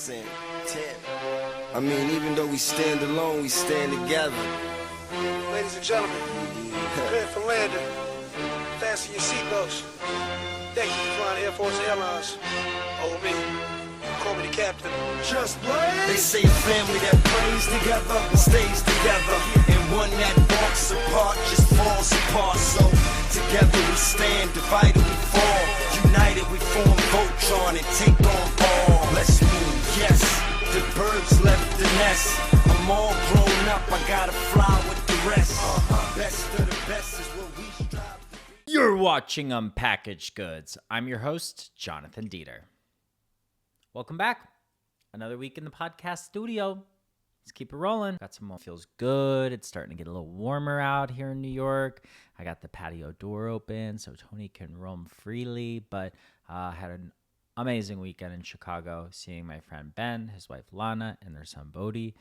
saying 10. I mean, even though we stand alone, we stand together. Ladies and gentlemen, prepare for landing. Fasten your seatbelts. Thank you for flying Air Force Airlines. Oh, me. Call me the captain. Just blaze. They say a family that prays together stays together, and one that walks apart just falls apart. So together we stand, divided we fall, united we form Voltron and take on all. Let's move, yes. The birds left the nest. I'm all grown up, I gotta fly with the rest. Best of the best is what we strive to be. You're watching Unpackaged Goods. I'm your host, Jonathan Dieter. Welcome back. Another week in the podcast studio. Let's keep it rolling. Got some more. Feels good. It's starting to get a little warmer out here in New York. I got the patio door open so Tony can roam freely. But had an amazing weekend in Chicago, seeing my friend Ben, his wife Lana, and their son Bodhi.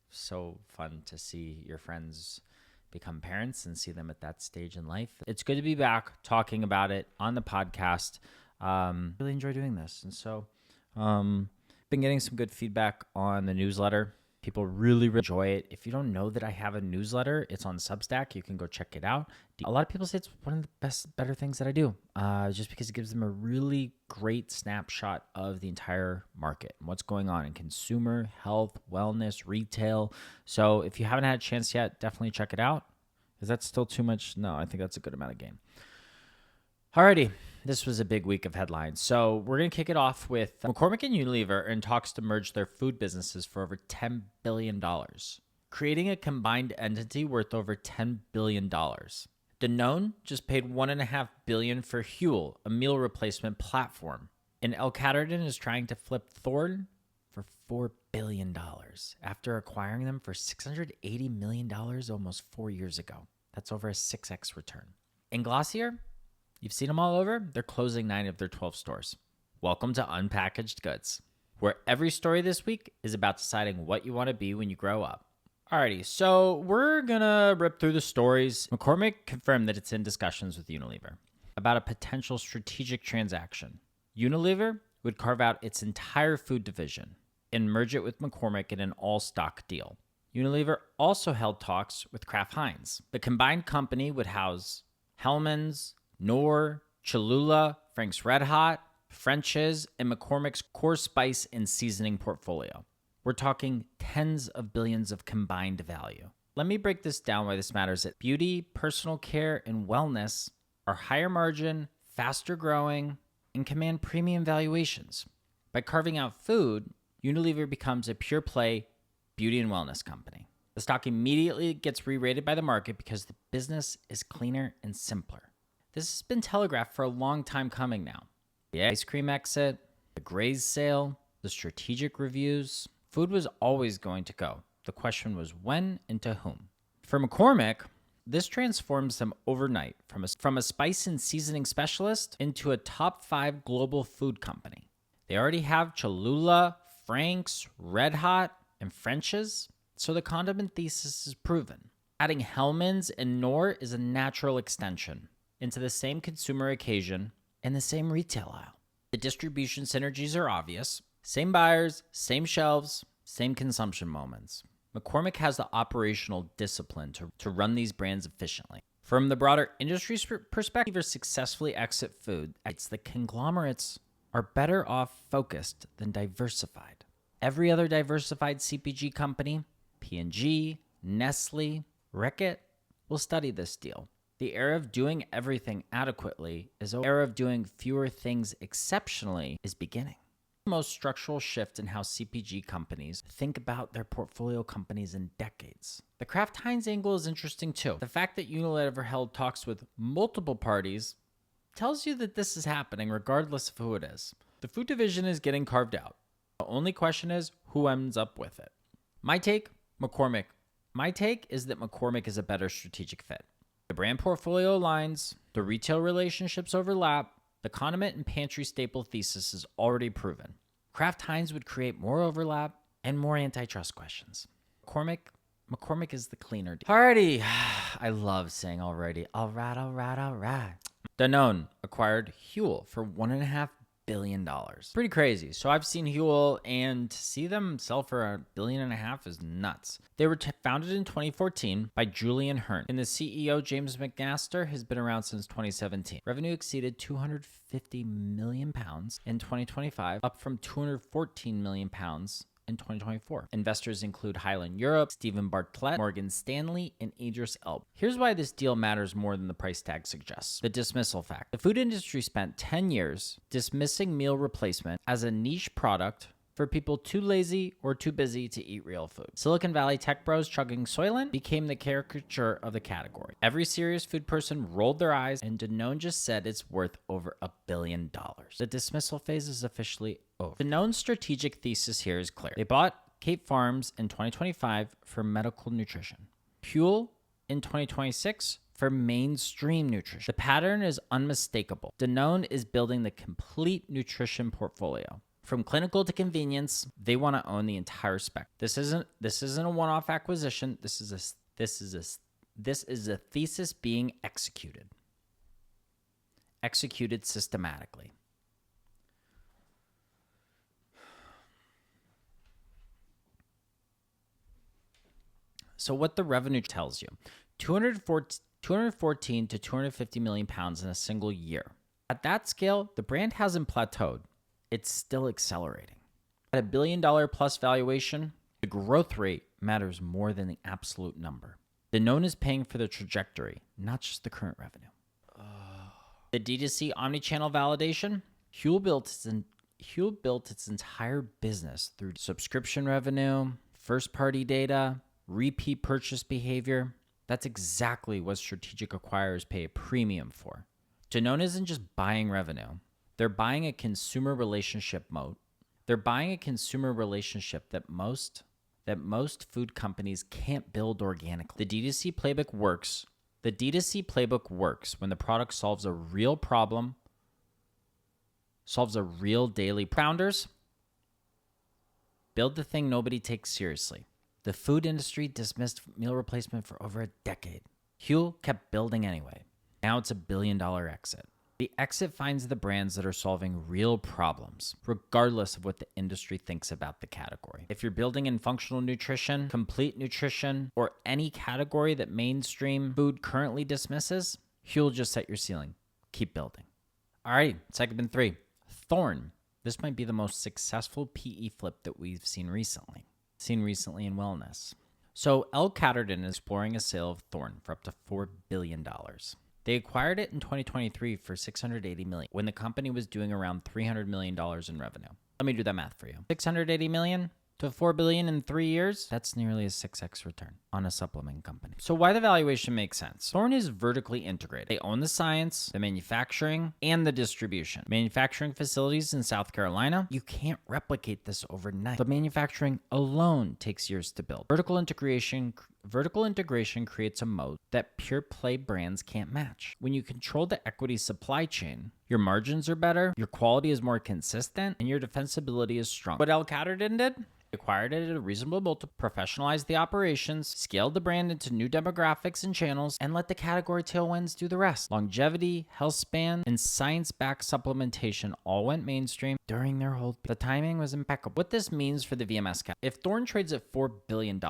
So fun to see your friends become parents and see them at that stage in life. It's good to be back talking about it on the podcast. Really enjoy doing this. And so been getting some good feedback on the newsletter. People really enjoy it. If you don't know that I have a newsletter, it's on Substack. You can go check it out. A lot of people say it's one of the better things that I do, just because it gives them a really great snapshot of the entire market and what's going on in consumer, health, wellness, retail. So if you haven't had a chance yet, definitely check it out. Is that still too much? No, I think that's a good amount of game. Alrighty, this was a big week of headlines. So we're going to kick it off with McCormick and Unilever in talks to merge their food businesses for over $10 billion, creating a combined entity worth over $10 billion. Danone just paid $1.5 billion for Huel, a meal replacement platform. And Catterton is trying to flip Thorne for $4 billion after acquiring them for $680 million almost 4 years ago. That's over a 6x return. And Glossier, you've seen them all over. They're closing 9 of their 12 stores. Welcome to Unpackaged Goods, where every story this week is about deciding what you want to be when you grow up. Alrighty, so we're going to rip through the stories. McCormick confirmed that it's in discussions with Unilever about a potential strategic transaction. Unilever would carve out its entire food division and merge it with McCormick in an all-stock deal. Unilever also held talks with Kraft Heinz. The combined company would house Hellmann's, Knorr, Cholula, Frank's Red Hot, French's, and McCormick's core spice and seasoning portfolio. We're talking tens of billions of combined value. Let me break this down why this matters. That beauty, personal care, and wellness are higher margin, faster growing, and command premium valuations. By carving out food, Unilever becomes a pure play beauty and wellness company. The stock immediately gets re-rated by the market because the business is cleaner and simpler. This has been telegraphed for a long time coming now. The ice cream exit, the Graze sale, the strategic reviews. Food was always going to go. The question was when and to whom. For McCormick, this transforms them overnight from a spice and seasoning specialist into a top 5 global food company. They already have Cholula, Frank's, Red Hot, and French's, so the condiment thesis is proven. Adding Hellmann's and Knorr is a natural extension into the same consumer occasion and the same retail aisle. The distribution synergies are obvious. Same buyers, same shelves, same consumption moments. McCormick has the operational discipline to run these brands efficiently. From the broader industry perspective, successfully exit food. It's the conglomerates are better off focused than diversified. Every other diversified CPG company, P&G, Nestle, Reckitt, will study this deal. The era of doing everything adequately is over. The era of doing fewer things exceptionally is beginning. The most structural shift in how CPG companies think about their portfolio companies in decades. The Kraft Heinz angle is interesting too. The fact that Unilever held talks with multiple parties tells you that this is happening regardless of who it is. The food division is getting carved out. The only question is who ends up with it. My take, McCormick. My take is that McCormick is a better strategic fit. The brand portfolio aligns, the retail relationships overlap, the condiment and pantry staple thesis is already proven. Kraft Heinz would create more overlap and more antitrust questions. McCormick is the cleaner deal. Alrighty, I love saying already. All right. Danone acquired Huel for $1.5 billion. Pretty crazy. So I've seen Huel, and to see them sell for $1.5 billion is nuts. They were founded in 2014 by Julian Hearn, and the CEO, James McMaster, has been around since 2017. Revenue exceeded £250 million in 2025, up from £214 million in 2024. Investors include Highland Europe, Stephen Bartlett, Morgan Stanley, and Idris Elba. Here's why this deal matters more than the price tag suggests. The dismissal fact. The food industry spent 10 years dismissing meal replacement as a niche product for people too lazy or too busy to eat real food. Silicon Valley tech bros chugging Soylent became the caricature of the category. Every serious food person rolled their eyes, and Danone just said it's worth over $1 billion. The dismissal phase is officially over. Danone's strategic thesis here is clear. They bought Kate Farms in 2025 for medical nutrition. Huel in 2026 for mainstream nutrition. The pattern is unmistakable. Danone is building the complete nutrition portfolio. From clinical to convenience, they want to own the entire spectrum. This isn't a one-off acquisition. This is a thesis being executed systematically. So what the revenue tells you, 214 to 250 million pounds in a single year. At that scale, the brand hasn't plateaued. It's still accelerating. At $1 billion plus valuation, the growth rate matters more than the absolute number. Danone is paying for the trajectory, not just the current revenue. The D2C omnichannel validation, Huel built its entire business through subscription revenue, first-party data, repeat purchase behavior. That's exactly what strategic acquirers pay a premium for. Danone isn't just buying revenue. They're buying a consumer relationship moat. They're buying a consumer relationship that most food companies can't build organically. The D2C playbook works. The D2C playbook works when the product solves a real problem, solves a real daily. Founders build the thing nobody takes seriously. The food industry dismissed meal replacement for over a decade. Huel kept building anyway. Now it's $1 billion exit. The exit finds the brands that are solving real problems, regardless of what the industry thinks about the category. If you're building in functional nutrition, complete nutrition, or any category that mainstream food currently dismisses, Huel just set your ceiling. Keep building. All right, segment 3. Thorne. This might be the most successful PE flip that we've seen recently in wellness. So Catterton is exploring a sale of Thorne for up to $4 billion. They acquired it in 2023 for $680 million when the company was doing around $300 million in revenue. Let me do that math for you. $680 million to $4 billion in 3 years, that's nearly a 6x return on a supplement company. So why the valuation makes sense? Thorne is vertically integrated. They own the science, the manufacturing, and the distribution. Manufacturing facilities in South Carolina, you can't replicate this overnight. The manufacturing alone takes years to build. Vertical integration creates a moat that pure play brands can't match. When you control the equity supply chain, your margins are better, your quality is more consistent, and your defensibility is strong. What Catterton did? Acquired it at a reasonable multiple, professionalized the operations, scaled the brand into new demographics and channels, and let the category tailwinds do the rest. Longevity, health span, and science-backed supplementation all went mainstream during their hold. The timing was impeccable. What this means for the VMS cap. If Thorne trades at $4 billion,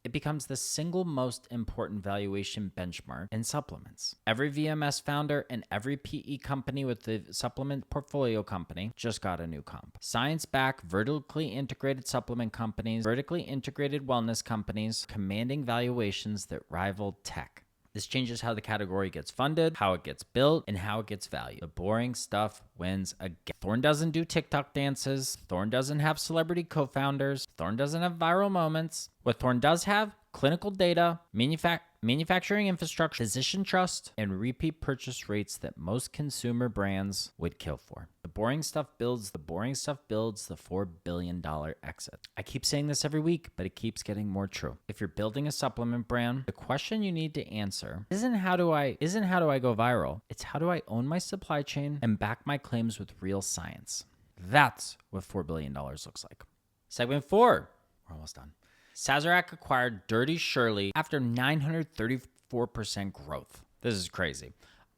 it becomes the single most important valuation benchmark in supplements. Every VMS founder and every PE company with the supplement portfolio company just got a new comp. Science-backed, vertically integrated supplement companies, vertically integrated wellness companies, commanding valuations that rival tech. This changes how the category gets funded, how it gets built, and how it gets valued. The boring stuff wins again. Thorne doesn't do TikTok dances. Thorne doesn't have celebrity co-founders. Thorne doesn't have viral moments. What Thorne does have, clinical data, manufacturing infrastructure, physician trust, and repeat purchase rates that most consumer brands would kill for. The boring stuff builds the $4 billion exit. I keep saying this every week, but it keeps getting more true. If you're building a supplement brand, the question you need to answer isn't how do I go viral? It's how do I own my supply chain and back my claims with real science? That's what $4 billion looks like. Segment 4. We're almost done. Sazerac acquired Dirty Shirley after 934% growth. This is crazy.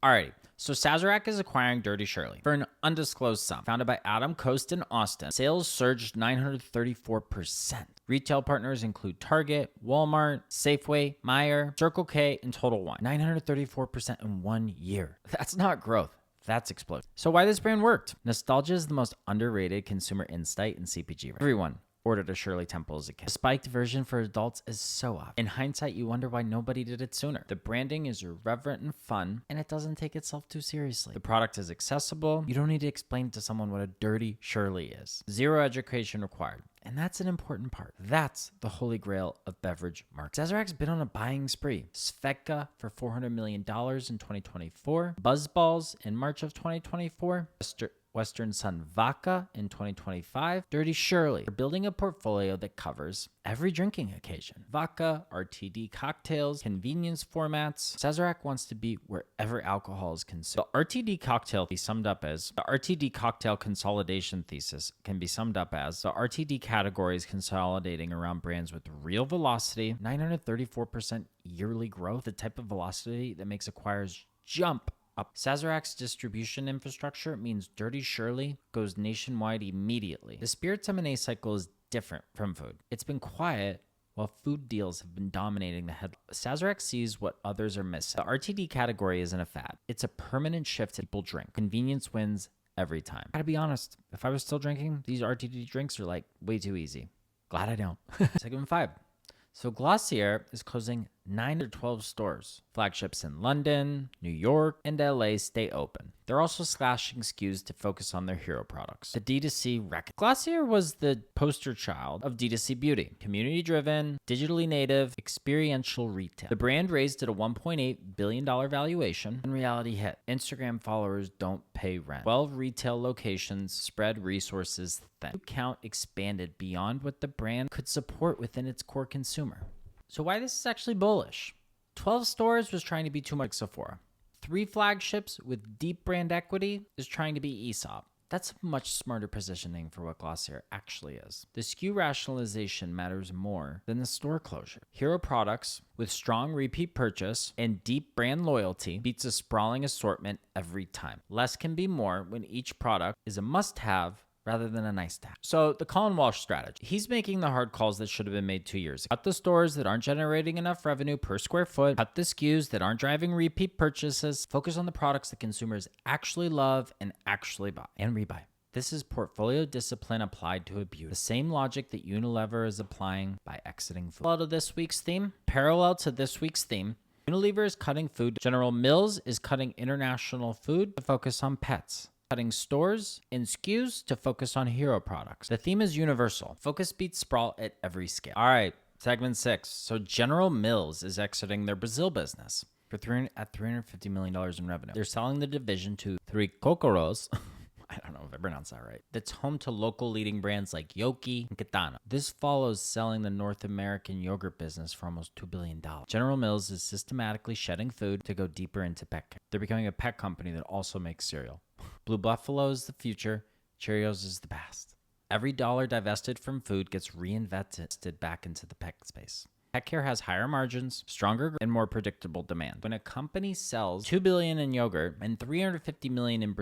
Alrighty. So Sazerac is acquiring Dirty Shirley for an undisclosed sum. Founded by Adam Coast in Austin, sales surged 934%. Retail partners include Target, Walmart, Safeway, Meijer, Circle K, and Total Wine. 934% in 1 year. That's not growth. That's explosion. So why this brand worked? Nostalgia is the most underrated consumer insight in CPG. Everyone ordered a Shirley Temple as a kid. The spiked version for adults is so off. In hindsight, you wonder why nobody did it sooner. The branding is irreverent and fun, and it doesn't take itself too seriously. The product is accessible. You don't need to explain to someone what a Dirty Shirley is. Zero education required. And that's an important part. That's the holy grail of beverage marketing. Sazerac's been on a buying spree. Svedka for $400 million in 2024. Buzzballs in March of 2024. Western Sun Vodka in 2025. Dirty Shirley. They're building a portfolio that covers every drinking occasion. Vodka, RTD cocktails, convenience formats. Sazerac wants to be wherever alcohol is consumed. The RTD cocktail consolidation thesis can be summed up as the RTD category is consolidating around brands with real velocity, 934% yearly growth, the type of velocity that makes acquirers jump up. Sazerac's distribution infrastructure means Dirty Shirley goes nationwide immediately. The spirits M&A cycle is different from food. It's been quiet while food deals have been dominating the headlines. Sazerac sees what others are missing. The RTD category isn't a fad. It's a permanent shift that people drink. Convenience wins every time. I gotta be honest, if I was still drinking, these RTD drinks are like way too easy. Glad I don't. Segment 5. So Glossier is closing 9 to 12 stores. Flagships in London, New York, and LA stay open. They're also slashing SKUs to focus on their hero products. The D2C wreck. Glossier was the poster child of D2C beauty. Community-driven, digitally native, experiential retail. The brand raised at a $1.8 billion valuation, and reality hit. Instagram followers don't pay rent. 12 retail locations spread resources thin. Count expanded beyond what the brand could support within its core consumer. So why this is actually bullish? 12 stores was trying to be too much like Sephora. 3 flagships with deep brand equity is trying to be Aesop. That's a much smarter positioning for what Glossier actually is. The SKU rationalization matters more than the store closure. Hero products with strong repeat purchase and deep brand loyalty beats a sprawling assortment every time. Less can be more when each product is a must-have rather than a nice to have. So the Colin Walsh strategy. He's making the hard calls that should have been made 2 years ago. Cut the stores that aren't generating enough revenue per square foot. Cut the SKUs that aren't driving repeat purchases. Focus on the products that consumers actually love and actually buy and rebuy. This is portfolio discipline applied to a beauty. The same logic that Unilever is applying by exiting food. Parallel to this week's theme, Unilever is cutting food. General Mills is cutting international food to focus on pets. Cutting stores and SKUs to focus on hero products. The theme is universal. Focus beats sprawl at every scale. All right, segment 6. So General Mills is exiting their Brazil business for $350 million in revenue. They're selling the division to Three Cocoros. I don't know if I pronounced that right. That's home to local leading brands like Yoki and Catterton. This follows selling the North American yogurt business for almost $2 billion. General Mills is systematically shedding food to go deeper into pet care. They're becoming a pet company that also makes cereal. Blue Buffalo is the future. Cheerios is the past. Every dollar divested from food gets reinvested back into the pet space. Pet care has higher margins, stronger and more predictable demand. When a company sells $2 billion in yogurt and $350 million in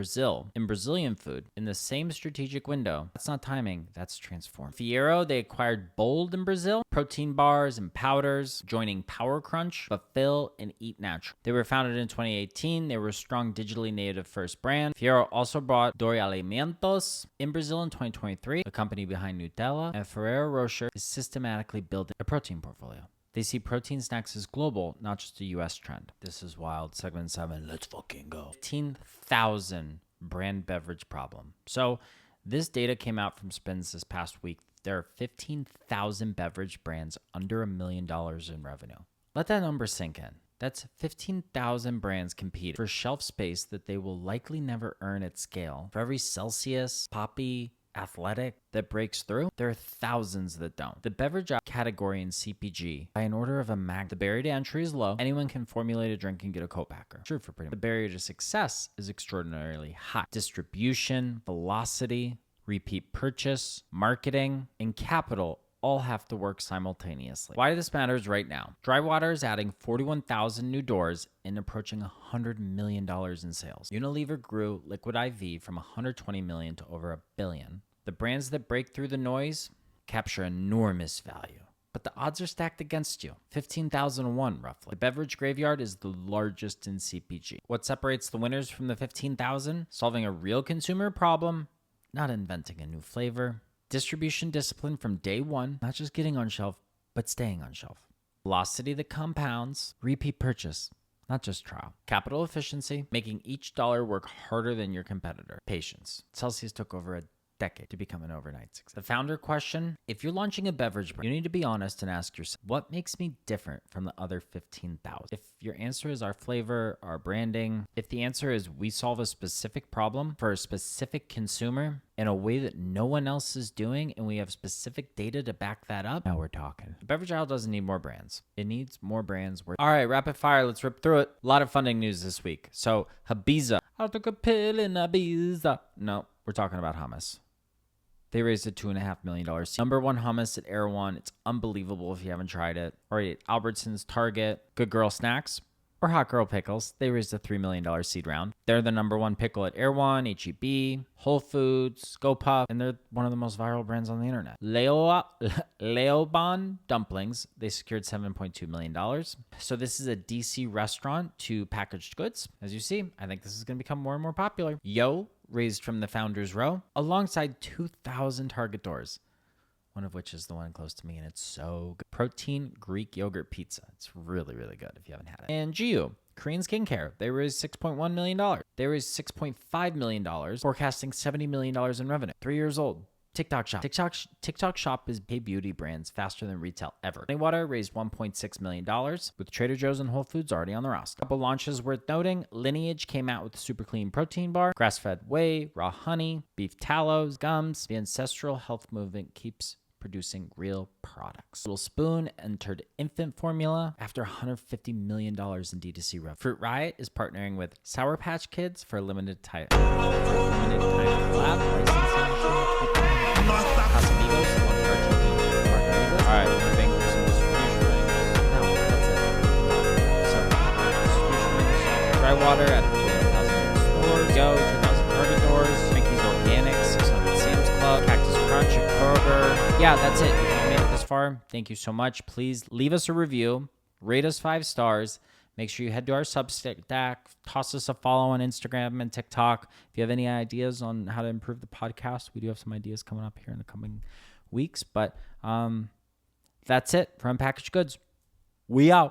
Brazilian food in the same strategic window, that's not timing, that's transform. Fiero, they acquired Bold in Brazil, protein bars and powders, joining Power Crunch, Fulfill, and Eat Natural. They were founded in 2018. They were a strong digitally native first brand. Fiero also bought Dori Alimentos in Brazil in 2023, the company behind Nutella, and Ferrero Rocher is systematically building a protein portfolio. They see protein snacks as global, not just a US trend. This is wild. Segment 7. Let's fucking go. 15,000 brand beverage problem. So this data came out from Spins this past week. There are 15,000 beverage brands under $1 million in revenue. Let that number sink in. That's 15,000 brands competing for shelf space that they will likely never earn at scale. For every Celsius, Poppy, Athletic that breaks through, there are thousands that don't. The beverage category in CPG, by an order of a the barrier to entry is low. Anyone can formulate a drink and get a co-packer. True for pretty much. The barrier to success is extraordinarily high. Distribution, velocity, repeat purchase, marketing, and capital all have to work simultaneously. Why this matters right now. Dry Water is adding 41,000 new doors and approaching $100 million in sales. Unilever grew Liquid IV from $120 million to over $1 billion. The brands that break through the noise capture enormous value. But the odds are stacked against you. 15,001 roughly. The beverage graveyard is the largest in CPG. What separates the winners from the 15,000? Solving a real consumer problem, not inventing a new flavor. Distribution discipline from day one, not just getting on shelf, but staying on shelf. Velocity that compounds, repeat purchase, not just trial. Capital efficiency, making each dollar work harder than your competitor. Patience. Celsius took over a decade to become an overnight success. The founder question: if you're launching a beverage brand, you need to be honest and ask yourself, what makes me different from the other 15,000? If your answer is our flavor, our branding, if the answer is we solve a specific problem for a specific consumer in a way that no one else is doing, and we have specific data to back that up, now we're talking. The beverage aisle doesn't need more brands. It needs more brands. All right, rapid fire. Let's rip through it. A lot of funding news this week. So Ibiza. I took a pill in Ibiza. No, we're talking about hummus. They raised a $2.5 million seed. Number one hummus at Erewhon. It's unbelievable if you haven't tried it. All right, Albertsons, Target, Good Girl Snacks, or Hot Girl Pickles. They raised a $3 million seed round. They're the number one pickle at Erewhon, HEB, Whole Foods, GoPuff, and they're one of the most viral brands on the internet. Leoban Dumplings, they secured $7.2 million. So this is a DC restaurant to packaged goods. As you see, I think this is going to become more and more popular. Yo, raised from the Founders Row, alongside 2,000 Target doors, one of which is the one close to me, and it's so good. Protein Greek yogurt pizza. It's really, really good if you haven't had it. And Giu, Korean skincare. They raised $6.1 million. They raised $6.5 million, forecasting $70 million in revenue. 3 years old. TikTok Shop. TikTok Shop is pay beauty brands faster than retail ever. Water raised $1.6 million, with Trader Joe's and Whole Foods already on the roster. Couple launches worth noting: Lineage came out with a super clean protein bar, grass-fed whey, raw honey, beef tallows, gums. The ancestral health movement keeps producing real products. Little Spoon entered infant formula after $150 million in D2C revenue. Fruit Riot is partnering with Sour Patch Kids for a limited time collab. Casamigos, one RTD margaritas. All right, moving to some distribution rings. No, that's it. So, distribution rings. Dry Water at 1,000 stores. Go, 2,000 Target doors. Mickey's Organic, 600 Sam's Club. Cactus Crunch at Kroger. Yeah, that's it. If you made it this far, thank you so much. Please leave us a review. Rate us 5 stars. Make sure you head to our Substack, toss us a follow on Instagram and TikTok. If you have any ideas on how to improve the podcast, we do have some ideas coming up here in the coming weeks. But that's it for Unpackaged Goods. We out.